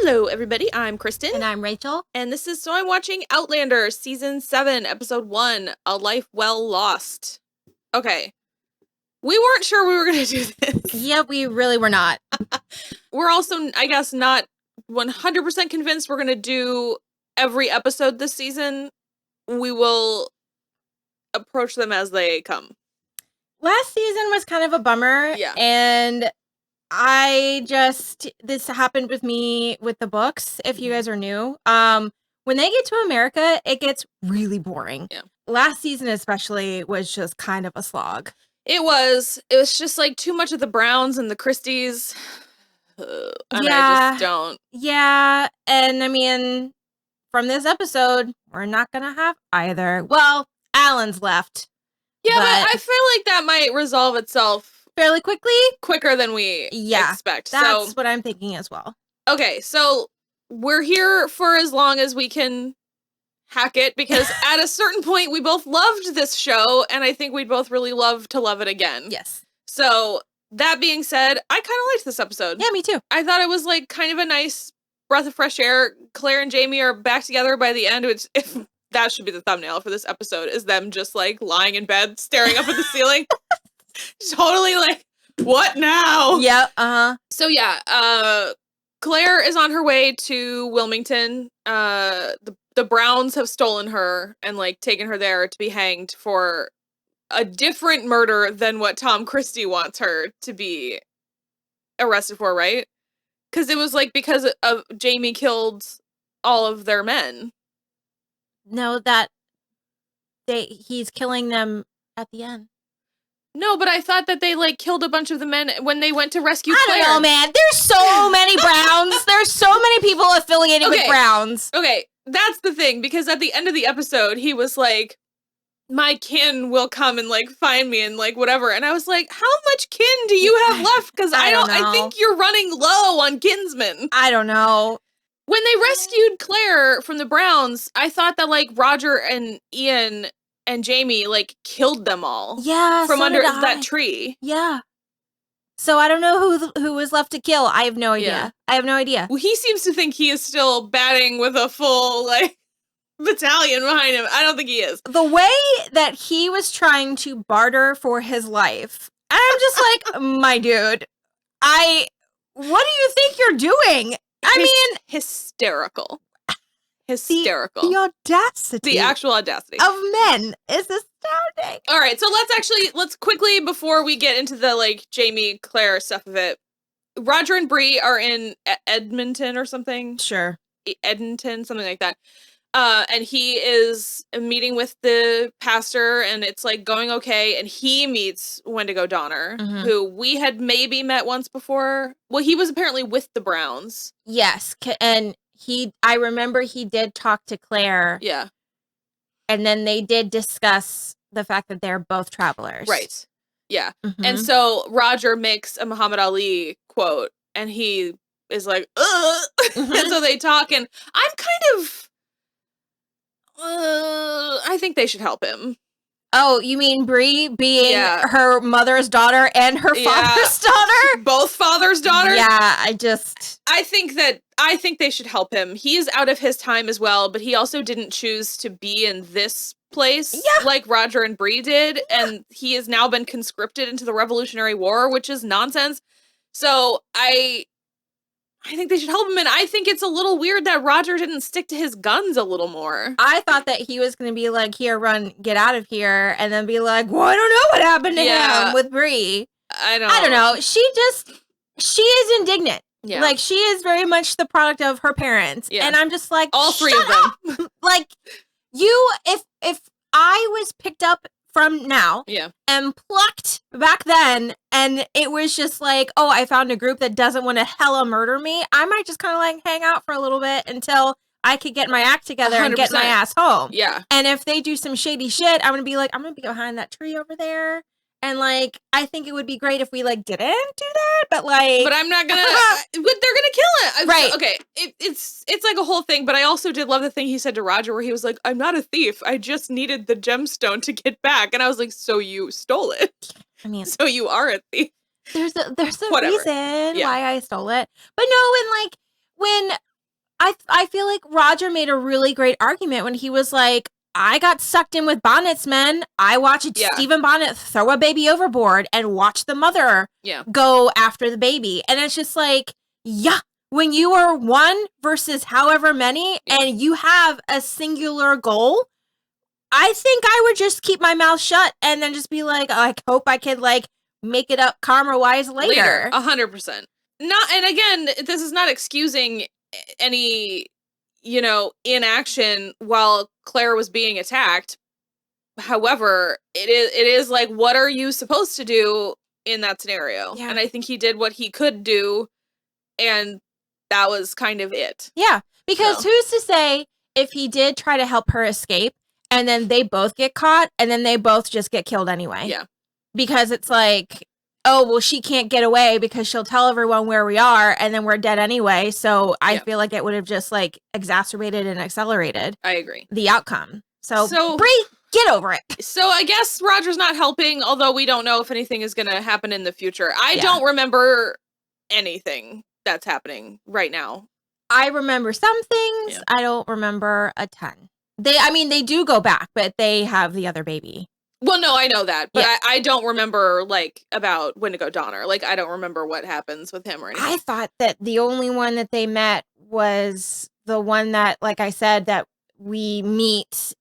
Hello, everybody. I'm Kristen. And I'm Rachel. And this is So I'm Watching Outlander, Season 7, Episode 1, A Life Well Lost. Okay. We weren't sure we were going to do this. Yeah, we really were not. We're also, I guess, not 100% convinced we're going to do every episode this season. We will approach them as they come. Last season was kind of a bummer. Yeah. And this happened with me with the books, if you guys are new. When they get to America, it gets really boring. Yeah. Last season especially was just kind of a slog. It was just like too much of the Browns and the Christies. And I just don't. Yeah. And I mean, from this episode, we're not going to have either. Well, Alan's left. Yeah, but I feel like that might resolve itself fairly quickly. Quicker than we expect. That's what I'm thinking as well. Okay, so we're here for as long as we can hack it, because at a certain point we both loved this show, and I think we'd both really love to love it again. Yes. So, that being said, I kind of liked this episode. Yeah, me too. I thought it was like kind of a nice breath of fresh air. Claire and Jamie are back together by the end, which if that should be the thumbnail for this episode, is them just like lying in bed staring up at the ceiling. Totally like, what now? Yeah, So yeah, Claire is on her way to Wilmington. The Browns have stolen her and like taken her there to be hanged for a different murder than what Tom Christie wants her to be arrested for, right? Because it was like because of Jamie killed all of their men. No, that he's killing them at the end. No, but I thought that they like killed a bunch of the men when they went to rescue Claire. I don't know, man. There's so many Browns. There's so many people affiliated with Browns. Okay, that's the thing, because at the end of the episode, he was like, my kin will come and like find me and like whatever. And I was like, how much kin do you have left? Because I think you're running low on kinsmen. I don't know. When they rescued Claire from the Browns, I thought that like Roger and Ian and Jamie like killed them all. Yeah, from under that tree. Yeah. So I don't know who was left to kill. I have no idea. Yeah. I have no idea. Well, he seems to think he is still batting with a full like battalion behind him. I don't think he is. The way that he was trying to barter for his life, I'm just like, my dude, what do you think you're doing? I mean, hysterical. The audacity. The actual audacity. Of men is astounding. All right, so let's quickly, before we get into the, like, Jamie, Claire stuff of it, Roger and Bree are in Edmonton or something. Sure. Edmonton, something like that. And he is meeting with the pastor, and it's, like, going okay, and he meets Wendigo Donner, who we had maybe met once before. Well, he was apparently with the Browns. Yes, and I remember he did talk to Claire. Yeah. And then they did discuss the fact that they're both travelers. Right. Yeah. And so Roger makes a Muhammad Ali quote, and he is like, ugh. And so they talk, and I'm kind of, I think they should help him. Oh, you mean Bree being her mother's daughter and her father's daughter? Both father's daughters? Yeah, I think they should help him. He is out of his time as well, but he also didn't choose to be in this place like Roger and Bree did, and he has now been conscripted into the Revolutionary War, which is nonsense. So I think they should help him, and I think it's a little weird that Roger didn't stick to his guns a little more. I thought that he was going to be like, here, run, get out of here, and then be like, well, I don't know what happened to him with Bree. I don't know. She is indignant. Yeah. Like, she is very much the product of her parents. Yeah. And I'm just like, all three of them. Like, if I was picked up from now and plucked back then, and it was just like, oh, I found a group that doesn't want to hella murder me, I might just kind of like hang out for a little bit until I could get my act together 100%. And get my ass home. Yeah. And if they do some shady shit, I'm going to be like, I'm going to be behind that tree over there. And, like, I think it would be great if we, like, didn't do that, but, like... But I'm not gonna... but they're gonna kill it! Right. Okay, it's like a whole thing, but I also did love the thing he said to Roger where he was like, I'm not a thief, I just needed the gemstone to get back. And I was like, so you stole it? I mean... So you are a thief? There's a reason why I stole it. But no, when I feel like Roger made a really great argument when he was like, I got sucked in with Bonnet's men. I watched Stephen Bonnet throw a baby overboard and watch the mother go after the baby. And it's just like, when you are one versus however many and you have a singular goal, I think I would just keep my mouth shut and then just be like, I hope I could like make it up karma-wise later. 100%. Not, and again, this is not excusing any, inaction while Claire was being attacked. However, it is like, what are you supposed to do in that scenario? Yeah. And I think he did what he could do, and that was kind of it. Yeah, because who's to say if he did try to help her escape, and then they both get caught, and then they both just get killed anyway? Yeah. Because it's like, oh, well, she can't get away because she'll tell everyone where we are, and then we're dead anyway. So I feel like it would have just like exacerbated and accelerated. I agree. The outcome. So Bree, get over it. So I guess Roger's not helping, although we don't know if anything is going to happen in the future. I don't remember anything that's happening right now. I remember some things. Yeah. I don't remember a ton. They do go back, but they have the other baby. Well, no, I know that, but I don't remember, like, about Wendigo Donner. Like, I don't remember what happens with him or anything. I thought that the only one that they met was the one that, like I said, that we meet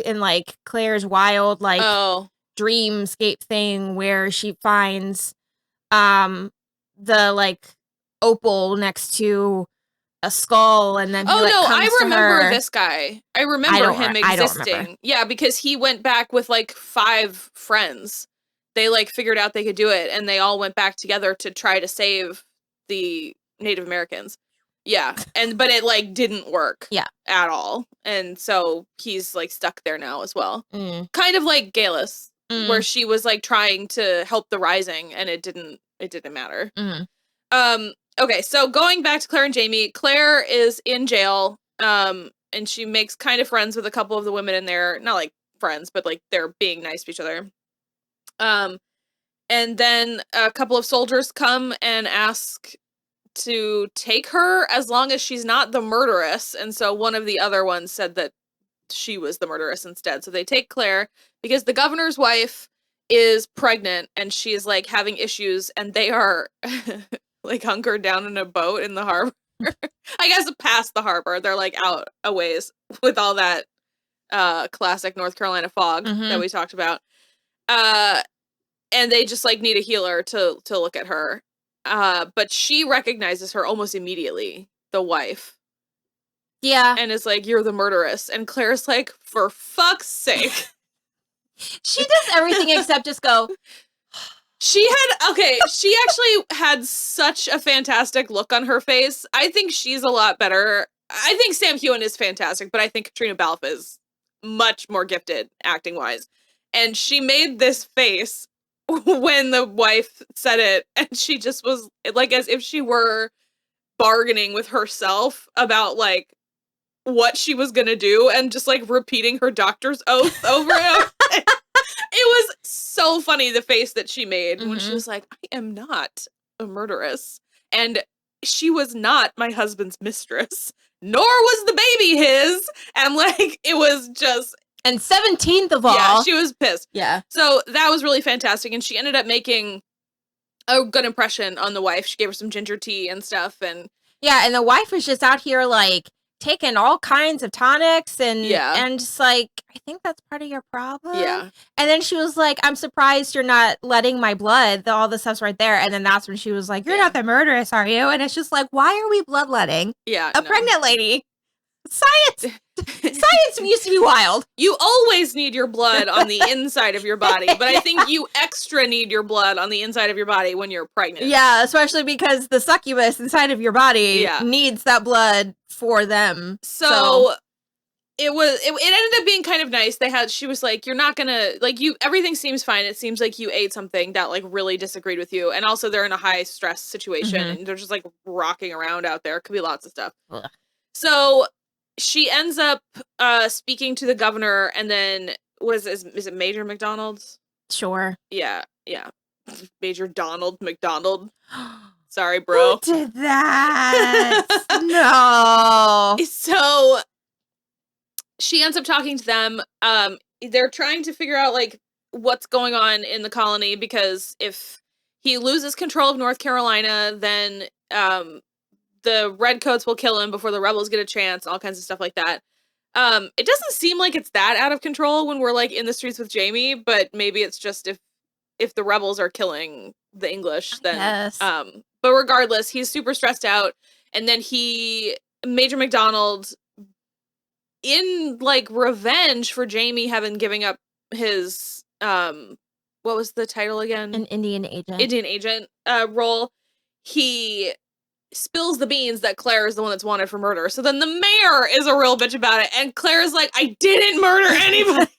in, like, Claire's wild, like, dreamscape thing where she finds the, like, opal next to a skull, and then I remember this guy. I remember him existing. Yeah, because he went back with like 5 friends. They like figured out they could do it, and they all went back together to try to save the Native Americans. Yeah, but it like didn't work. At all, and so he's like stuck there now as well. Kind of like Galus, where she was like trying to help the Rising, and it didn't matter. Okay, so going back to Claire and Jamie, Claire is in jail, and she makes kind of friends with a couple of the women in there. Not like friends, but like they're being nice to each other. And then a couple of soldiers come and ask to take her as long as she's not the murderess. And so one of the other ones said that she was the murderess instead. So they take Claire because the governor's wife is pregnant and she is like having issues, and they are like hunkered down in a boat in the harbor. I guess past the harbor. They're like out a ways with all that classic North Carolina fog that we talked about. And they just like need a healer to look at her. But she recognizes her almost immediately, the wife. Yeah. And is like, you're the murderess. And Claire's like, for fuck's sake. She does everything except just go. She actually had such a fantastic look on her face. I think she's a lot better. I think Sam Heughan is fantastic, but I think Katrina Balfe is much more gifted acting-wise. And she made this face when the wife said it, and she just was like as if she were bargaining with herself about like what she was gonna do, and just like repeating her doctor's oath over and over. It was so funny, the face that she made when she was like, I am not a murderess. And she was not my husband's mistress, nor was the baby his. And like, it was just... And 17th of all. Yeah, she was pissed. Yeah. So that was really fantastic. And she ended up making a good impression on the wife. She gave her some ginger tea and stuff. And yeah, and the wife was just out here like taking all kinds of tonics and just like, I think that's part of your problem. Yeah. And then she was like, I'm surprised you're not letting my blood. All the stuff's right there. And then that's when she was like, you're not the murderess, are you? And it's just like, why are we bloodletting a pregnant lady? Science used to be wild. You always need your blood on the inside of your body, but I think you extra need your blood on the inside of your body when you're pregnant. Yeah, especially because the succubus inside of your body needs that blood for them. So it ended up being kind of nice. She was like, you're not gonna, like, everything seems fine. It seems like you ate something that like really disagreed with you. And also they're in a high stress situation and they're just like rocking around out there. Could be lots of stuff. Ugh. So she ends up speaking to the governor, and then is it Major McDonald's? Sure. Yeah. Major Donald McDonald. Sorry, bro. Who did that? No. So she ends up talking to them. They're trying to figure out, like, what's going on in the colony, because if he loses control of North Carolina, then the Redcoats will kill him before the rebels get a chance, all kinds of stuff like that. It doesn't seem like it's that out of control when we're, like, in the streets with Jaime, but maybe it's just if the rebels are killing the English, then Yes. But regardless, he's super stressed out, and then Major McDonald, in, like, revenge for Jaime having giving up his what was the title again? An Indian agent. Indian agent role. He spills the beans that Claire is the one that's wanted for murder. So then the mayor is a real bitch about it, and Claire is like, I didn't murder anybody.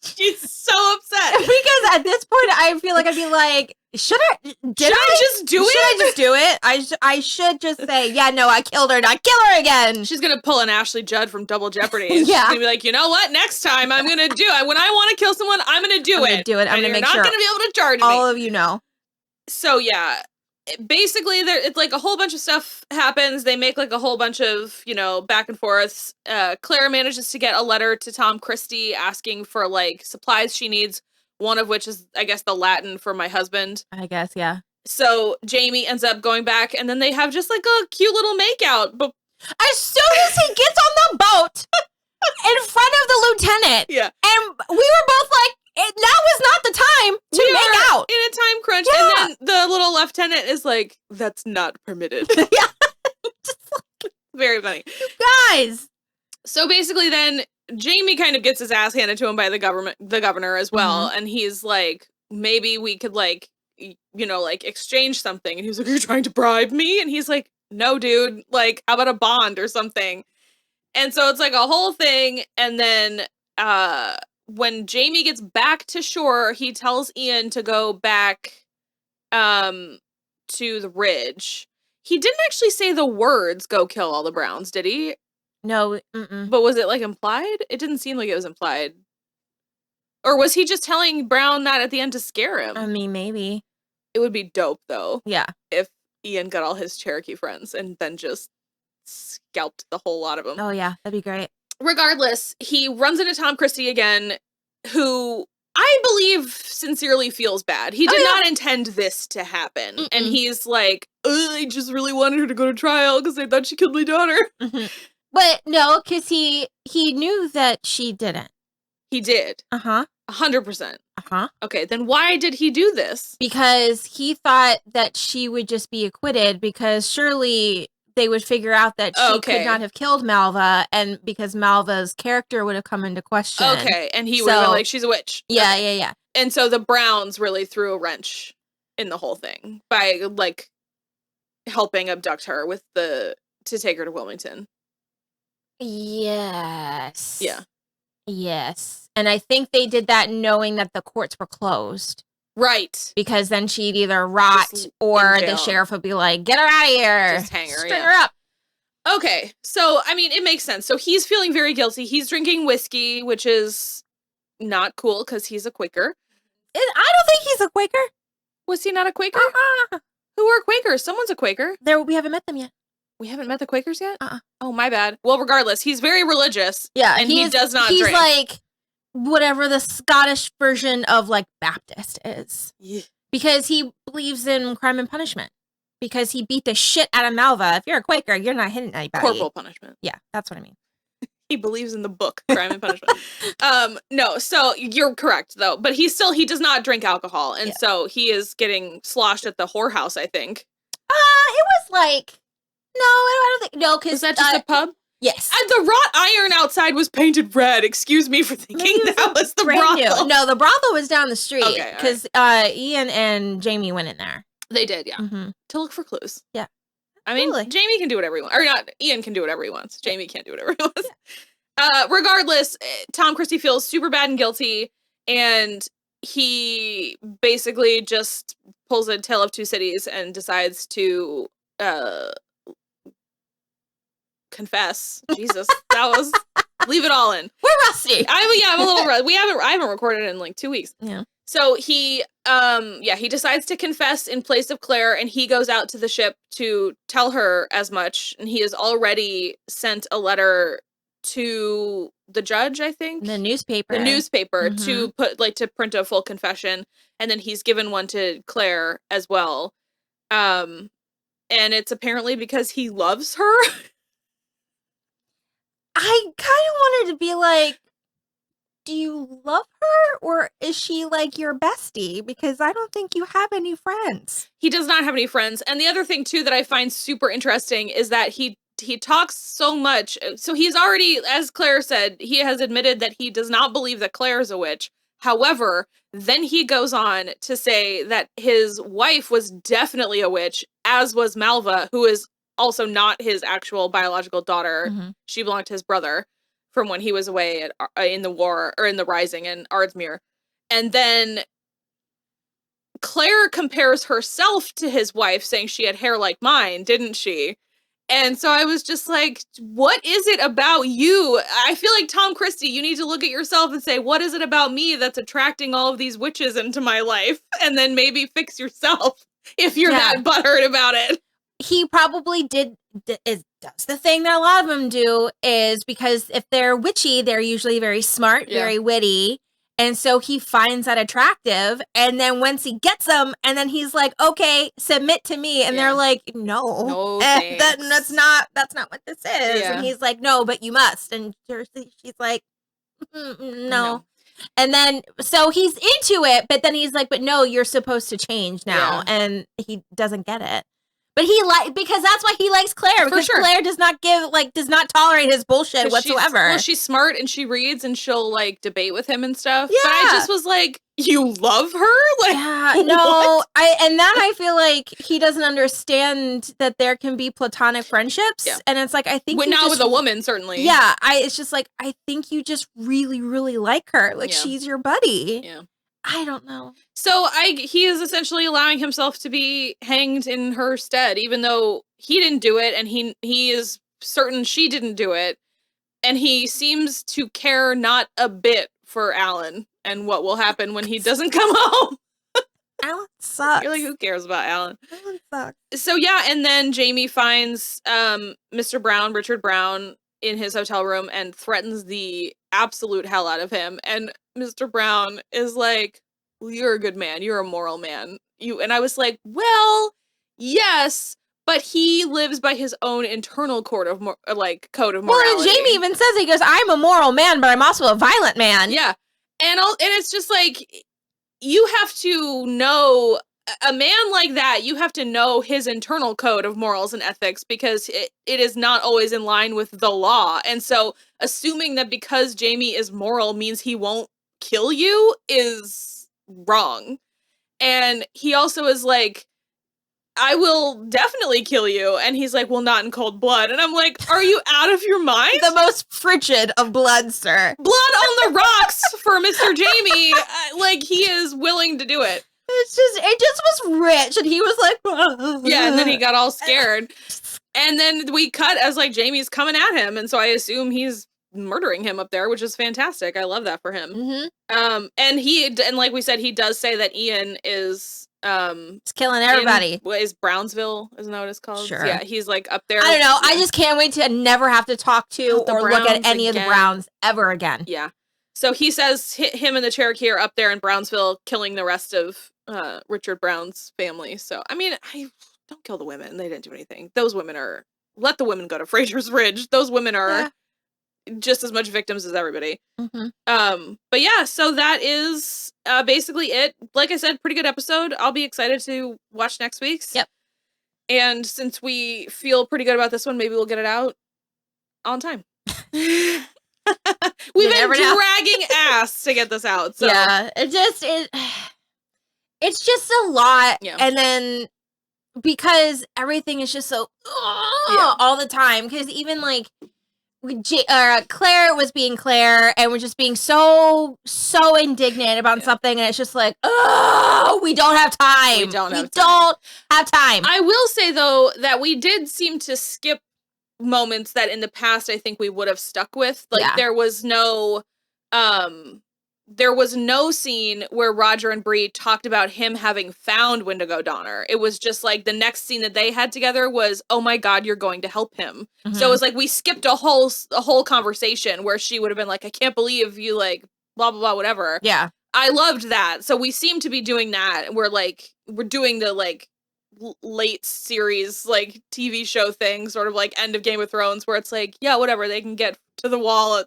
She's so upset. Because at this point, I feel like I'd be like, should I just do it? I should just say, yeah, no, I killed her, not kill her again. She's going to pull an Ashley Judd from Double Jeopardy. Yeah. She's going to be like, you know what? Next time I'm going to do it. When I want to kill someone, I'm going to do it. I'm going to make sure. You're not going to be able to charge me. All of you know. So, yeah. Basically, it's like a whole bunch of stuff happens. They make like a whole bunch of, back and forths. Claire manages to get a letter to Tom Christie asking for like supplies she needs. One of which is, I guess, the Latin for my husband. I guess, yeah. So Jaime ends up going back, and then they have just like a cute little makeout. But as soon as he gets on the boat in front of the lieutenant, yeah, and we were both like, now is not the time to make out. In a time crunch. Yeah. And then the little lieutenant is like, that's not permitted. Yeah. Just like, very funny. You guys. So basically then Jaime kind of gets his ass handed to him by the governor as well. Mm-hmm. And he's like, maybe we could like, like exchange something. And he's like, are you trying to bribe me? And he's like, no, dude, like, how about a bond or something? And so it's like a whole thing. And then, when Jaime gets back to shore, he tells Ian to go back to the ridge. He didn't actually say the words, go kill all the Browns, did he? No. But was it, like, implied? It didn't seem like it was implied. Or was he just telling Brown that at the end to scare him? I mean, maybe. It would be dope, though. Yeah. If Ian got all his Cherokee friends and then just scalped the whole lot of them. Oh, yeah. That'd be great. Regardless, he runs into Tom Christie again, who I believe sincerely feels bad. He did not intend this to happen. Mm-mm. And he's like, I just really wanted her to go to trial because I thought she killed my daughter. Mm-hmm. But no, because he knew that she didn't. He did. 100%. Okay, then why did he do this? Because he thought that she would just be acquitted, because surely they would figure out that she could not have killed Malva, and because Malva's character would have come into question. Okay, and he would have been like, she's a witch. Yeah, okay. yeah. And so the Browns really threw a wrench in the whole thing by, like, helping abduct her to take her to Wilmington. Yes. Yeah. Yes. And I think they did that knowing that the courts were closed. Right. Because then she'd either rot or the sheriff would be like, get her out of here. Just hang her. String her up. Okay. So, I mean, it makes sense. So he's feeling very guilty. He's drinking whiskey, which is not cool because he's a Quaker. I don't think he's a Quaker. Was he not a Quaker? Who are Quakers? Someone's a Quaker. We haven't met them yet. We haven't met the Quakers yet? Oh, my bad. Well, regardless, he's very religious. Yeah. And he does not drink. He's like whatever the Scottish version of like Baptist is. Yeah. Because he believes in crime and punishment. Because he beat the shit out of Malva. If you're a Quaker, you're not hitting anybody. Corporal punishment. Yeah, that's what I mean. He believes in the book, Crime and Punishment. No, so you're correct, though. But he does not drink alcohol. And so he is getting sloshed at the whorehouse, I think. It was like... No, I don't think... No, because... Was that just a pub? Yes. And the wrought iron outside was painted red. Excuse me for thinking that was the brothel. No, the brothel was down the street. Okay, because Ian and Jaime went in there. They did, yeah. Mm-hmm. To look for clues. Yeah. I mean, Jaime can do whatever he wants. Or not, Ian can do whatever he wants. Jaime can't do whatever he wants. Yeah. Regardless, Tom Christie feels super bad and guilty, and he basically just pulls a Tale of Two Cities and decides to confess. Jesus, that was... Leave it all in. We're rusty. I'm a little rusty. I haven't recorded in like 2 weeks. Yeah. So he decides to confess in place of Claire, and he goes out to the ship to tell her as much. And he has already sent a letter to the judge, I think. The newspaper. To print a full confession. And then he's given one to Claire as well. And it's apparently because he loves her. I kind of wanted to be like, do you love her, or is she like your bestie? Because I don't think you have any friends. He does not have any friends. And the other thing, too, that I find super interesting is that he talks so much. So he's already, as Claire said, he has admitted that he does not believe that Claire is a witch. However, then he goes on to say that his wife was definitely a witch, as was Malva, who is also not his actual biological daughter. Mm-hmm. She belonged to his brother from when he was away in the war, or in the Rising in Ardsmuir. And then Claire compares herself to his wife, saying she had hair like mine, didn't she? And so I was just like, what is it about you? I feel like, Tom Christie, you need to look at yourself and say, what is it about me that's attracting all of these witches into my life? And then maybe fix yourself if you're that butthurt about it. He probably does the thing that a lot of them do, is because if they're witchy, they're usually very smart, very witty. And so he finds that attractive. And then once he gets them, and then he's like, okay, submit to me. And they're like, no, that's not what this is. Yeah. And he's like, no, but you must. And she's like, no. And then, so he's into it, but then he's like, but no, you're supposed to change now. Yeah. And he doesn't get it. But because that's why he likes Claire, because Claire does not tolerate his bullshit whatsoever. She's smart and she reads and she'll like debate with him and stuff. Yeah. But I just was like, you love her? Like, yeah, no, I feel like he doesn't understand that there can be platonic friendships. Yeah. And it's like, I think not with a woman, certainly. Yeah. It's just like, I think you just really, really like her. Like, she's your buddy. Yeah. I don't know. So he is essentially allowing himself to be hanged in her stead, even though he didn't do it, and he is certain she didn't do it. And he seems to care not a bit for Alan and what will happen when he doesn't come home. Alan sucks. You're like, who cares about Alan? Alan sucks. So yeah, and then Jamie finds Richard Brown, in his hotel room and threatens the absolute hell out of him. And Mr. Brown is like, well, you're a good man. You're a moral man. And I was like, well, yes, but he lives by his own internal code of morality. Well, and Jamie even says, he goes, I'm a moral man, but I'm also a violent man. Yeah. And it's just like, you have to know, a man like that, you have to know his internal code of morals and ethics, because it is not always in line with the law. And so assuming that because Jamie is moral means he won't kill you is wrong. And he also is like, I will definitely kill you. And he's like, well, not in cold blood. And I'm like, are you out of your mind? The most frigid of blood, sir. Blood on the rocks for Mr. Jamie. Like, he is willing to do it. It just was rich, and he was like, yeah, and then he got all scared. And then we cut as like Jamie's coming at him, and so I assume he's murdering him up there, which is fantastic. I love that for him. Mm-hmm. And like we said, he does say that Ian is it's killing everybody. What is Brownsville? Isn't that what it's called? Sure. Yeah, he's like up there. I don't know. Yeah. I just can't wait to never have to talk to or look at any of the Browns ever again. Yeah. So he says him and the Cherokee are up there in Brownsville, killing the rest of Richard Brown's family. So, I mean, I don't kill the women. They didn't do anything. Those women let the women go to Fraser's Ridge. Those women are just as much victims as everybody. Mm-hmm. But yeah, so that is basically it. Like I said, pretty good episode. I'll be excited to watch next week's. Yep. And since we feel pretty good about this one, maybe we'll get it out on time. We've been dragging ass to get this out. So. Yeah, it's just a lot. Yeah. And then because everything is just so all the time, because even like Claire was being Claire and we're just being so indignant about something, and it's just like, oh, we don't have time. We don't have time. I will say though that we did seem to skip moments that in the past I think we would have stuck with. Like there was no there was no scene where Roger and Bree talked about him having found Wendigo Donner. It was just like the next scene that they had together was, oh my God, you're going to help him. Mm-hmm. So it was like we skipped a whole conversation where she would have been like, I can't believe you like blah, blah, blah, whatever. Yeah. I loved that. So we seem to be doing that. We're doing the like late series like TV show thing, sort of like end of Game of Thrones, where it's like, yeah, whatever, they can get to the wall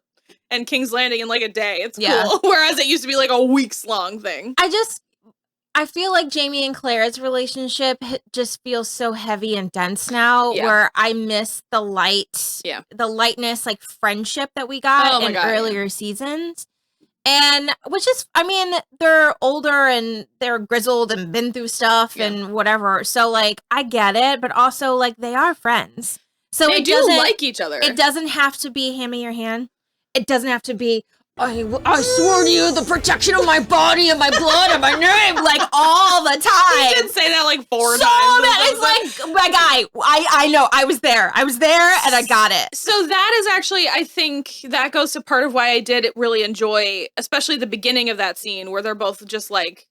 and King's Landing in like a day. It's cool. Whereas it used to be like a weeks long thing. I feel like Jamie and Claire's relationship just feels so heavy and dense now, where I miss the lightness, like friendship that we got in earlier seasons. And which is, I mean, they're older and they're grizzled and been through stuff and whatever. So like, I get it, but also like they are friends. So they do like each other. It doesn't have to be hand me your hand. It doesn't have to be, I swore to you the protection of my body and my blood and my name, like all the time. You did say that like 4 times. It's like, my guy, I know, I was there and I got it. So that is actually, I think that goes to part of why I did really enjoy, especially the beginning of that scene where they're both just like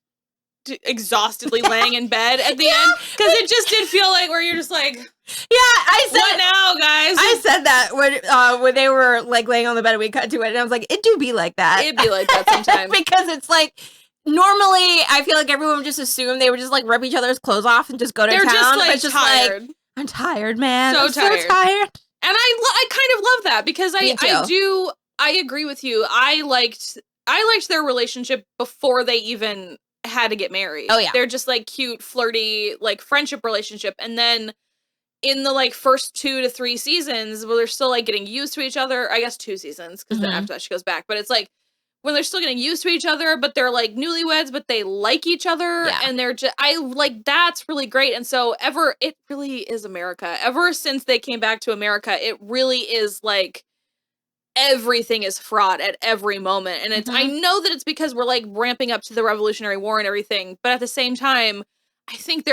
exhaustedly laying in bed at the end. Because it just did feel like where you're just like, I said, what now, guys? I said that when they were like laying on the bed and we cut to it, and I was like, it do be like that. It'd be like that sometimes. Because it's like, normally I feel like everyone would just assume they would just like rip each other's clothes off and just go to town. They're just tired. Like, I'm tired, man. So tired. And I kind of love that because I agree with you. I liked their relationship before they even had to get married. Oh yeah. They're just like cute, flirty, like friendship relationship. And then in the like first 2 to 3 seasons where they're still like getting used to each other, I guess 2 seasons, because then after that she goes back. But it's like when they're still getting used to each other, but they're like newlyweds, but they like each other. Yeah. And they're just, I like, that's really great. And so it really is America. Ever since they came back to America, it really is like, everything is fraught at every moment. And it's, I know that it's because we're like ramping up to the Revolutionary War and everything, but at the same time, I think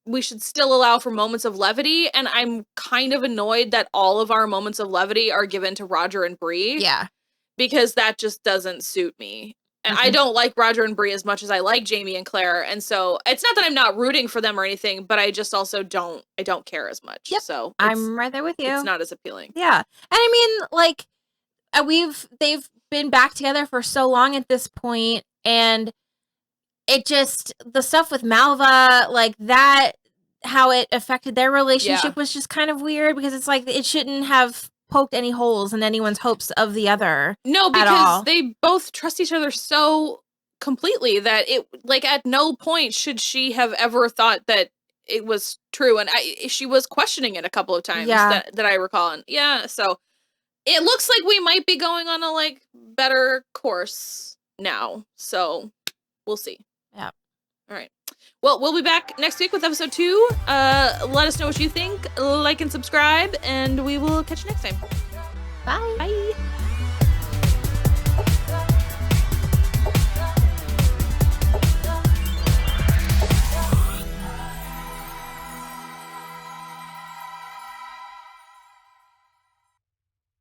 we should still allow for moments of levity. And I'm kind of annoyed that all of our moments of levity are given to Roger and Bree. Yeah. Because that just doesn't suit me. And I don't like Roger and Bree as much as I like Jamie and Claire. And so it's not that I'm not rooting for them or anything, but I just also don't care as much. Yep. So I'm right there with you. It's not as appealing. Yeah. And I mean, like, they've been back together for so long at this point, and it just, the stuff with Malva, like that, how it affected their relationship was just kind of weird, because it's like it shouldn't have poked any holes in anyone's hopes of the other. No, because they both trust each other so completely that it, like, at no point should she have ever thought that it was true. And she was questioning it a couple of times that I recall. And so it looks like we might be going on a like better course now. So we'll see. Yeah. All right. Well, we'll be back next week with episode 2. Let us know what you think. Like and subscribe, and we will catch you next time. Bye. Bye.